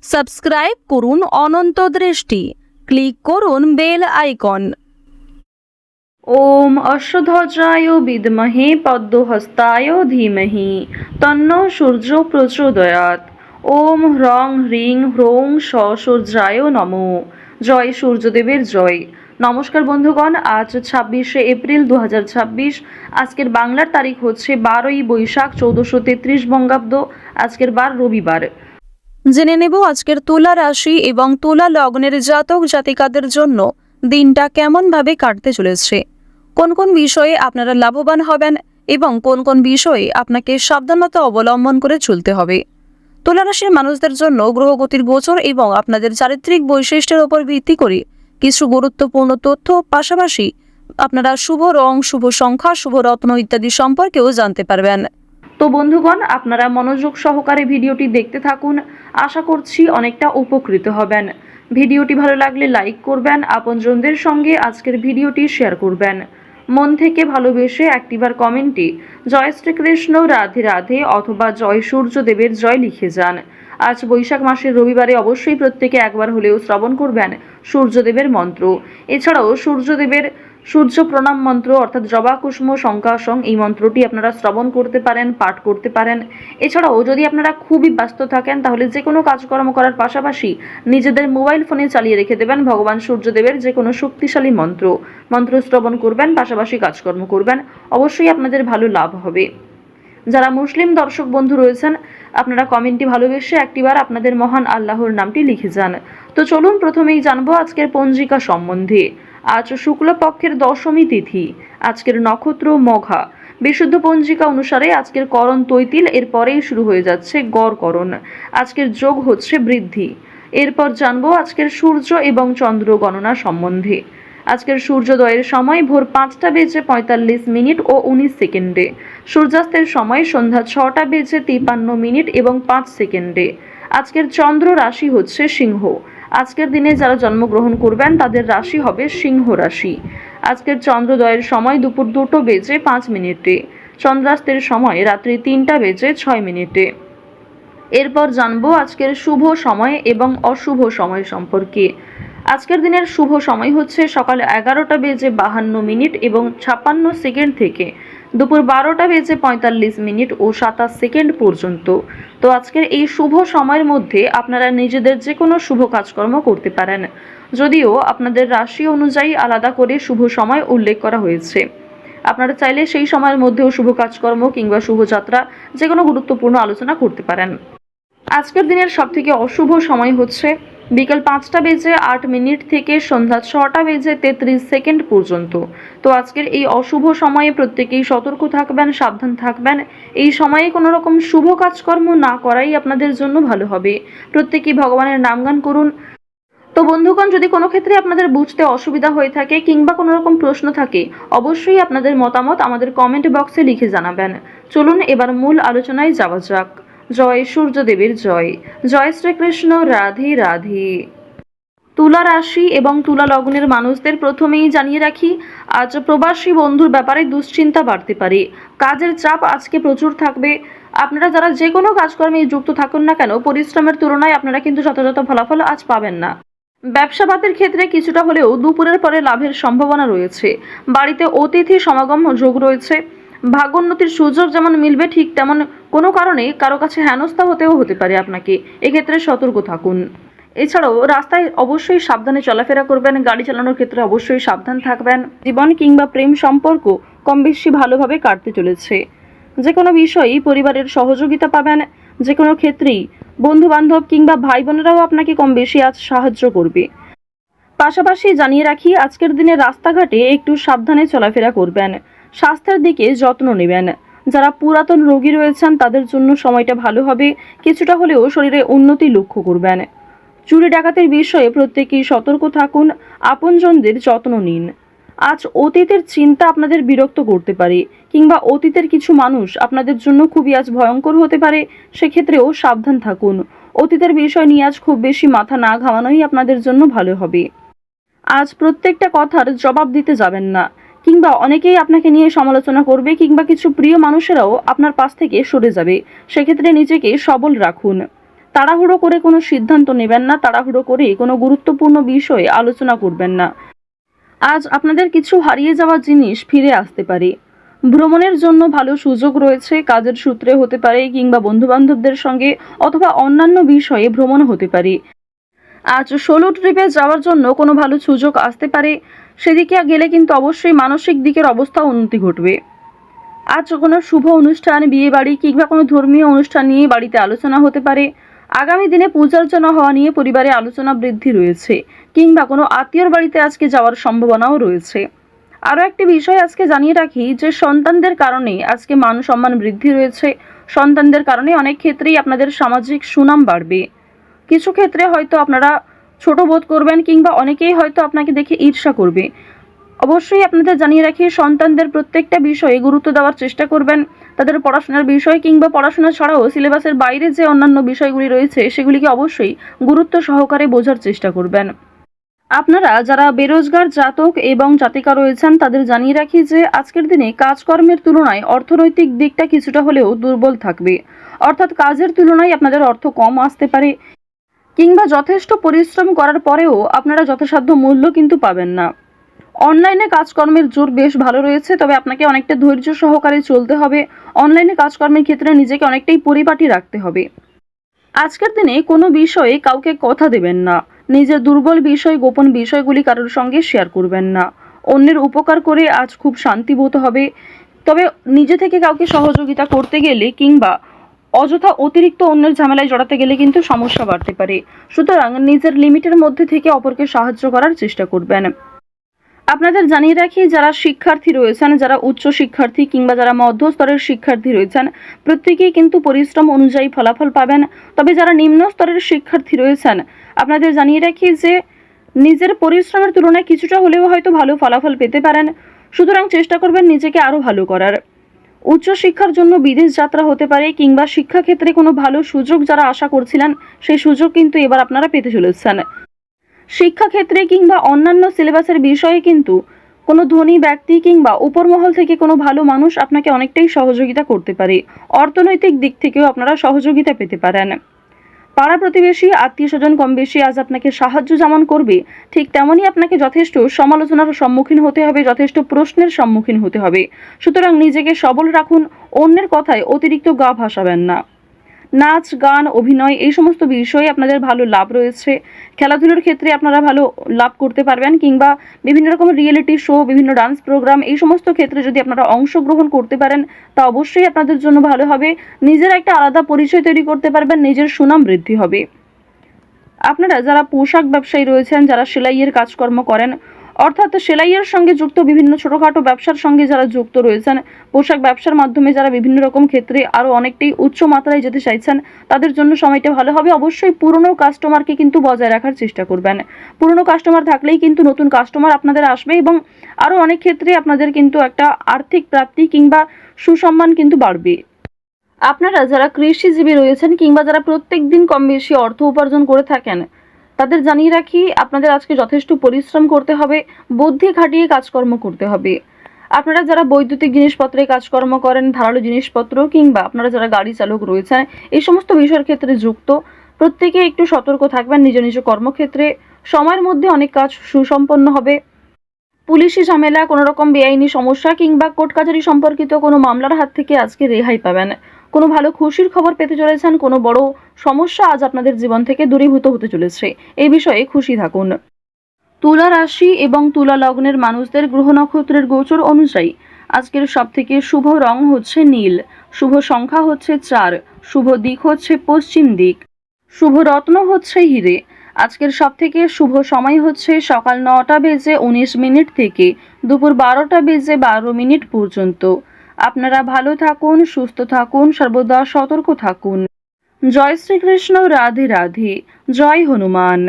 Subscribe করুন অনন্ত দৃষ্টি, click করুন বেল আইকন। ওম অশ্বধ্বজায় বিদ্মহে পদ্মহস্তায় ধীমহি তন্নো সূর্য প্রচোদয়াৎ। ওম হ্রং হ্রিং হ্রৌং সূর্যায় নমঃ। জয় সূর্যদেবের জয়। নমস্কার বন্ধুগণ, আজ 26শে এপ্রিল 2026। আজকের বাংলার তারিখ হচ্ছে 12ই বৈশাখ 1433 বঙ্গাব্দ। আজকের বার রবিবার। জেনে নেব আজকের তুলা রাশি এবং তুলা লগ্নের জাতক জাতিকাদের জন্য দিনটা কেমনভাবে কাটতে চলেছে, কোন কোন বিষয়ে আপনারা লাভবান হবেন এবং কোন কোন বিষয়ে আপনাকে সাবধানতা অবলম্বন করে চলতে হবে। তুলা রাশির মানুষদের জন্য গ্রহগতির গোচর এবং আপনাদের চারিত্রিক বৈশিষ্ট্যের উপর ভিত্তি করে কিছু গুরুত্বপূর্ণ তথ্য, পাশাপাশি আপনারা শুভ রং, শুভ সংখ্যা, শুভ রত্ন ইত্যাদি সম্পর্কেও জানতে পারবেন। তো বন্ধুগণ, আপনারা মনোযোগ সহকারে ভিডিওটি দেখতে থাকুন। আশা করছি অনেকটা উপকৃত হবেন। ভিডিওটি ভালো লাগলে লাইক করবেন, আপনজনদের সঙ্গে আজকের ভিডিওটি শেয়ার করবেন। মন থেকে ভালোবেসে একটিবার কমেন্টে জয় শ্রীকৃষ্ণ, রাধে রাধে অথবা জয় সূর্যদেবের জয় লিখে যান। আজ বৈশাখ মাসের রবিবারে অবশ্যই প্রত্যেকে একবার হলেও শ্রবণ করবেন সূর্যদেবের মন্ত্র। এছাড়াও সূর্যদেবের সূর্য প্রণাম মন্ত্র অর্থাৎ জবা কুসুম শঙ্কাসং, এই মন্ত্রটি আপনারা শ্রবণ করতে পারেন, পাঠ করতে পারেন। এছাড়াও যদি আপনারা খুবই ব্যস্ত থাকেন তাহলে যে কোনো কাজকর্ম করার পাশাপাশি নিজেদের মোবাইল ফোনে চালিয়ে রেখে দেবেন ভগবান সূর্যদেবের যে কোনো শক্তিশালী মন্ত্র শ্রবণ করবেন, পাশাপাশি কাজকর্ম করবেন। অবশ্যই আপনাদের ভালো লাভ হবে। যারা মুসলিম দর্শক বন্ধু রয়েছেন, আপনারা কমেন্টটি ভালোবেসে একটিবার আপনাদের মহান আল্লাহর নামটি লিখে যান। তো চলুন প্রথমেই জানবো আজকের পঞ্জিকা সম্বন্ধে। আজ শুক্লপক্ষের দশমী তিথি, আজকের নক্ষত্র মঘা। বিশুদ্ধ পঞ্জিকা অনুসারে আজকের করণ তৈতিল, এরপরেই শুরু হয়ে যাচ্ছে গড়করণ। আজকের যোগ হচ্ছে বৃদ্ধি। এরপর জানবো আজকের সূর্য এবং চন্দ্র গণনা সম্বন্ধে। আজকের সূর্যোদয়ের সময় ভোর 5টা বেজে 45 মিনিট ও 19 সেকেন্ডে। সূর্যাস্তের সময় সন্ধ্যা 6টা বেজে 53 মিনিট এবং 5 সেকেন্ডে। আজকের চন্দ্র রাশি হচ্ছে সিংহ। আজকের দিনে যারা জন্মগ্রহণ করবেন তাদের রাশি হবে সিংহ রাশি। আজকের চন্দ্রোদয়ের সময় দুপুর 2টা বেজে 5 মিনিটে। চন্দ্রাস্তের সময় রাত্রি 3টা বেজে 6 মিনিটে। এরপর জানবো আজকের শুভ সময় এবং অশুভ সময় সম্পর্কে। আজকের দিনের শুভ সময় হচ্ছে সকাল 11টা বেজে 52 মিনিট এবং 56 সেকেন্ড থেকে দুপুর 12টা বেজে 45 মিনিট ও 27 সেকেন্ড পর্যন্ত। তো আজকের এই শুভ সময়ের মধ্যে আপনারা নিজেদের যে কোনো শুভ কাজকর্ম করতে পারেন, যদিও আপনাদের রাশি অনুযায়ী আলাদা করে শুভ সময় উল্লেখ করা হয়েছে। আপনারা চাইলে সেই সময়ের মধ্যেও শুভ কাজকর্ম কিংবা শুভযাত্রা যে কোনো গুরুত্বপূর্ণ আলোচনা করতে পারেন। আজকের দিনের সবথেকে অশুভ সময় হচ্ছে বিকেল 5টা বেজে 8 মিনিট থেকে সন্ধ্যা 6টা বেজে 33 সেকেন্ড পর্যন্ত। তো আজকের এই অশুভ সময়ে প্রত্যেকেই সতর্ক থাকবেন, সাবধান থাকবেন। এই সময়ে কোনো রকম শুভ কাজকর্ম না করাই আপনাদের জন্য ভালো হবে। প্রত্যেকেই ভগবানের নামগান করুন। তো বন্ধুগণ, যদি কোনো ক্ষেত্রে আপনাদের বুঝতে অসুবিধা হয়ে থাকে কিংবা কোনো রকম প্রশ্ন থাকে, অবশ্যই আপনাদের মতামত আমাদের কমেন্ট বক্সে লিখে জানাবেন। চলুন এবার মূল আলোচনায় যাওয়া যাক। জয় সূর্যদেবের জয়। জয় শ্রীকৃষ্ণ, রাধে রাধে। তুলা রাশি এবং তুলা লগ্নের মানুষদের প্রথমেই জানিয়ে রাখি, আজ প্রবাসী বন্ধুর ব্যাপারে দুশ্চিন্তা বাড়তে পারে। কাজের চাপ আজকে প্রচুর থাকবে। আপনারা যারা যে কোনো কাজকর্মে যুক্ত থাকুন না কেন, পরিশ্রমের তুলনায় আপনারা কিন্তু যথাযথ ফলাফল আজ পাবেন না। ব্যবসাবাদের ক্ষেত্রে কিছুটা হলেও দুপুরের পরে লাভের সম্ভাবনা রয়েছে। বাড়িতে অতিথি সমাগম যোগ রয়েছে। ভাগ্যোন্নতির সুযোগ যেমন মিলবে, ঠিক তেমন কোনো কারণে কারো কাছে হেনস্থা হতে পারে আপনাকে। এক্ষেত্রে সতর্ক থাকুন। এছাড়াও রাস্তায় অবশ্যই সাবধানে চলাফেরা করবেন। গাড়ি চালানোর ক্ষেত্রে অবশ্যই সাবধান থাকবেন। জীবন কিংবা প্রেম সম্পর্ক কম বেশি ভালোভাবে কাটতে চলেছে। যে কোনো বিষয়েই পরিবারের সহযোগিতা পাবেন। যে কোনো ক্ষেত্রেই বন্ধু বান্ধব কিংবা ভাই বোনেরাও আপনাকে কম বেশি আজ সাহায্য করবে। পাশাপাশি জানিয়ে রাখি, আজকের দিনে রাস্তাঘাটে একটু সাবধানে চলাফেরা করবেন। স্বাস্থ্যের দিকে যত্ন নেবেন। যারা পুরাতন রোগী রয়েছেন তাদের জন্য সময়টা ভালো হবে। কিছুটা হলেও শরীরে উন্নতি লক্ষ্য করবেন। চুরি ডাকাতির বিষয়ে প্রত্যেকেই সতর্ক থাকুন। আপনজনদের যত্ন নিন। আজ অতীতের চিন্তা আপনাদের বিরক্ত করতে পারে কিংবা অতীতের কিছু মানুষ আপনাদের জন্য খুবই আজ ভয়ঙ্কর হতে পারে। সেক্ষেত্রেও সাবধান থাকুন। অতীতের বিষয় নিয়ে আজ খুব বেশি মাথা না ঘামানোই আপনাদের জন্য ভালো হবে। আজ প্রত্যেকটা কথার জবাব দিতে যাবেন না, কিংবা অনেকেই আপনাকে নিয়ে সমালোচনা করবে কিংবা কিছু প্রিয় মানুষেরাও আপনার পাশ থেকে সরে যাবে। সেক্ষেত্রে নিজেকে সবল রাখুন। তাড়াহুড়ো করে কোনো সিদ্ধান্ত নেবেন না, তাড়াহুড়ো করে কোনো গুরুত্বপূর্ণ বিষয়ে আলোচনা করবেন না। আজ আপনাদের কিছু হারিয়ে যাওয়া জিনিস ফিরে আসতে পারে। ভ্রমণের জন্য ভালো সুযোগ রয়েছে, কাজের সূত্রে হতে পারে কিংবা বন্ধুবান্ধবদের সঙ্গে অথবা অন্যান্য বিষয়ে ভ্রমণ হতে পারে। আজ সোলো ট্রিপে যাওয়ার জন্য কোনো ভালো সুযোগ আসতে পারে, সেদিকে গেলে কিন্তু অবশ্যই মানসিক দিকের অবস্থা উন্নতি ঘটবে। আজ কোনো শুভ অনুষ্ঠান, বিয়ে বাড়ি কিংবা কোনো ধর্মীয় অনুষ্ঠান নিয়ে বাড়িতে আলোচনা হতে পারে। আগামী দিনে পূজার্চনা হওয়া নিয়ে পরিবারে আলোচনা বৃদ্ধি রয়েছে, কিংবা কোনো আত্মীয়র বাড়িতে আজকে যাওয়ার সম্ভাবনাও রয়েছে। আরও একটি বিষয় আজকে জানিয়ে রাখি যে সন্তানদের কারণে আজকে মান সম্মান বৃদ্ধি রয়েছে। সন্তানদের কারণে অনেক ক্ষেত্রেই আপনাদের সামাজিক সুনাম বাড়বে। কিছু ক্ষেত্রে হয়তো আপনারা ছোট বোধ করবেন কিংবা অনেকেই হয়তো আপনাকে দেখে ঈর্ষা করবে। অবশ্যই আপনাদের জানিয়ে রাখি, সন্তানদের প্রত্যেকটা বিষয়ে গুরুত্ব দেওয়ার চেষ্টা করবেন। তাদের পড়াশোনার বিষয় কিংবা পড়াশোনা ছাড়াও সিলেবাসের বাইরে যে অন্যান্য বিষয়গুলি রয়েছে সেগুলিকে অবশ্যই গুরুত্ব সহকারে বোঝার চেষ্টা করবেন। আপনারা যারা বেরোজগার জাতক এবং জাতিকা রয়েছেন তাদের জানিয়ে রাখি যে আজকের দিনে কাজকর্মের তুলনায় অর্থনৈতিক দিকটা কিছুটা হলেও দুর্বল থাকবে। অর্থাৎ কাজের তুলনায় আপনাদের অর্থ কম আসতে পারে, কিংবা যথেষ্ট পরিশ্রম করার পরেও আপনারা যথাসাধ্য মূল্য কিন্তু পাবেন না। অনলাইনে কাজকর্মের জোর বেশ ভালো রয়েছে, তবে আপনাকে অনেকটা ধৈর্য সহকারে চলতে হবে। অনলাইনে কাজকর্মের ক্ষেত্রে নিজেকে অনেকটাই পরিপাটি রাখতে হবে। আজকের দিনে কোনো বিষয়ে কাউকে কথা দেবেন না। নিজের দুর্বল বিষয়, গোপন বিষয়গুলি কারোর সঙ্গে শেয়ার করবেন না। অন্যের উপকার করে আজ খুব শান্তি বোধ হবে, তবে নিজে থেকে কাউকে সহযোগিতা করতে গেলে কিংবা অযথা অতিরিক্ত অন্যের ঝামেলায় জড়াতে গেলে কিন্তু সমস্যা বাড়তে পারে। সুতরাং নিজের লিমিটের মধ্যে থেকে অপরকে সাহায্য করার চেষ্টা করবেন। আপনাদের জানিয়ে রাখি, যারা শিক্ষার্থী রয়েছেন, যারা উচ্চ শিক্ষার্থী কিংবা যারা মধ্যস্তরের শিক্ষার্থী রয়েছেন, প্রত্যেকেই কিন্তু পরিশ্রম অনুযায়ী ফলাফল পাবেন। তবে যারা নিম্ন স্তরের শিক্ষার্থী রয়েছেন, আপনাদের জানিয়ে রাখি যে নিজের পরিশ্রমের তুলনায় কিছুটা হলেও হয়তো ভালো ফলাফল পেতে পারেন। সুতরাং চেষ্টা করবেন নিজেকে আরও ভালো করার। উচ্চশিক্ষার জন্য বিদেশ যাত্রা হতে পারে, কিংবা শিক্ষাক্ষেত্রে কোনো ভালো সুযোগ যারা আশা করছিলেন সেই সুযোগ কিন্তু এবার আপনারা পেতে চলেছেন। শিক্ষাক্ষেত্রে কিংবা অন্যান্য সিলেবাসের বিষয়ে কিন্তু কোনো ধনী ব্যক্তি কিংবা উপরমহল থেকে কোনো ভালো মানুষ আপনাকে অনেকটাই সহযোগিতা করতে পারে। অর্থনৈতিক দিক থেকেও আপনারা সহযোগিতা পেতে পারেন। পাড়া প্রতিবেশী, আত্মীয় স্বজন কম বেশি আজ আপনাকে সাহায্য যেমন করবে, ঠিক তেমনই আপনাকে যথেষ্ট সমালোচনার সম্মুখীন হতে হবে, যথেষ্ট প্রশ্নের সম্মুখীন হতে হবে। সুতরাং নিজেকে সবল রাখুন, অন্যের কথায় অতিরিক্ত গা ভাসাবেন না। নাচ, গান, অভিনয় এই সমস্ত বিষয়ে আপনাদের ভালো লাভ রয়েছে। খেলাধুলার ক্ষেত্রে আপনারা ভালো লাভ করতে পারবেন, কিংবা বিভিন্ন রকমের রিয়েলিটি শো, বিভিন্ন ডান্স প্রোগ্রাম এই সমস্ত ক্ষেত্রে যদি আপনারা অংশগ্রহণ করতে পারেন তা অবশ্যই আপনাদের জন্য ভালো হবে। নিজের একটা আলাদা পরিচয় তৈরি করতে পারবেন, নিজের সুনাম বৃদ্ধি হবে। আপনারা যারা পোশাক ব্যবসায়ী রয়েছেন, যারা সেলাইয়ের কাজকর্ম করেন, অর্থাৎ সেলাইয়ের সঙ্গে যুক্ত বিভিন্ন ছোটোখাটো ব্যবসার সঙ্গে যারা যুক্ত রয়েছেন, পোশাক ব্যবসার মাধ্যমে যারা বিভিন্ন রকম ক্ষেত্রে আরও অনেকটাই উচ্চ মাত্রায় যেতে চাইছেন, তাদের জন্য সময়টা ভালো হবে। অবশ্যই পুরনো কাস্টমারকে কিন্তু বজায় রাখার চেষ্টা করবেন। পুরনো কাস্টমার থাকলেই কিন্তু নতুন কাস্টমার আপনাদের আসবে, এবং আরও অনেক ক্ষেত্রে আপনাদের কিন্তু একটা আর্থিক প্রাপ্তি কিংবা সুসম্মান কিন্তু বাড়বে। আপনারা যারা কৃষিজীবী রয়েছেন কিংবা যারা প্রত্যেক দিন কম বেশি অর্থ উপার্জন করে থাকেন, তাদের জানিয়ে রাখি আপনাদের আজকে যথেষ্ট পরিশ্রম করতে হবে, বুদ্ধি খাটিয়ে কাজকর্ম করতে হবে। আপনারা যারা বৈদ্যুতিক জিনিসপত্রে কাজকর্ম করেন, ধারালো জিনিসপত্র, কিংবা আপনারা যারা গাড়ি চালক রয়েছেন, এই সমস্ত বিষয়ের ক্ষেত্রে যুক্ত, প্রত্যেকে একটু সতর্ক থাকবেন নিজ নিজ কর্মক্ষেত্রে। সময়ের মধ্যে অনেক কাজ সুসম্পন্ন হবে। পুলিশি ঝামেলা, কোনো রকম বেআইনি সমস্যা কিংবা কোর্ট কাছারি সম্পর্কিত কোনো মামলার হাত থেকে আজকে রেহাই পাবেন। কোনো ভালো খুশির খবর পেতে চলেছেন, কোনো বড় সমস্যা আজ আপনাদের জীবন থেকে দূরীভূত হতে চলেছে, এই বিষয়ে খুশি থাকুন। তুলা রাশি এবং তুলা লগ্নের মানুষদের গ্রহ নক্ষত্রের গোচর অনুযায়ী আজকের সবথেকে শুভ রং হচ্ছে নীল, শুভ সংখ্যা হচ্ছে 4, শুভ দিক হচ্ছে পশ্চিম দিক, শুভ রত্ন হচ্ছে হিরে। আজকের সবথেকে শুভ সময় হচ্ছে সকাল 9:19 থেকে দুপুর 12:12 পর্যন্ত। আপনারা ভালো থাকুন, সুস্থ থাকুন, সর্বদা সতর্ক থাকুন। জয় শ্রীকৃষ্ণ, রাধে রাধে, জয় হনুমান।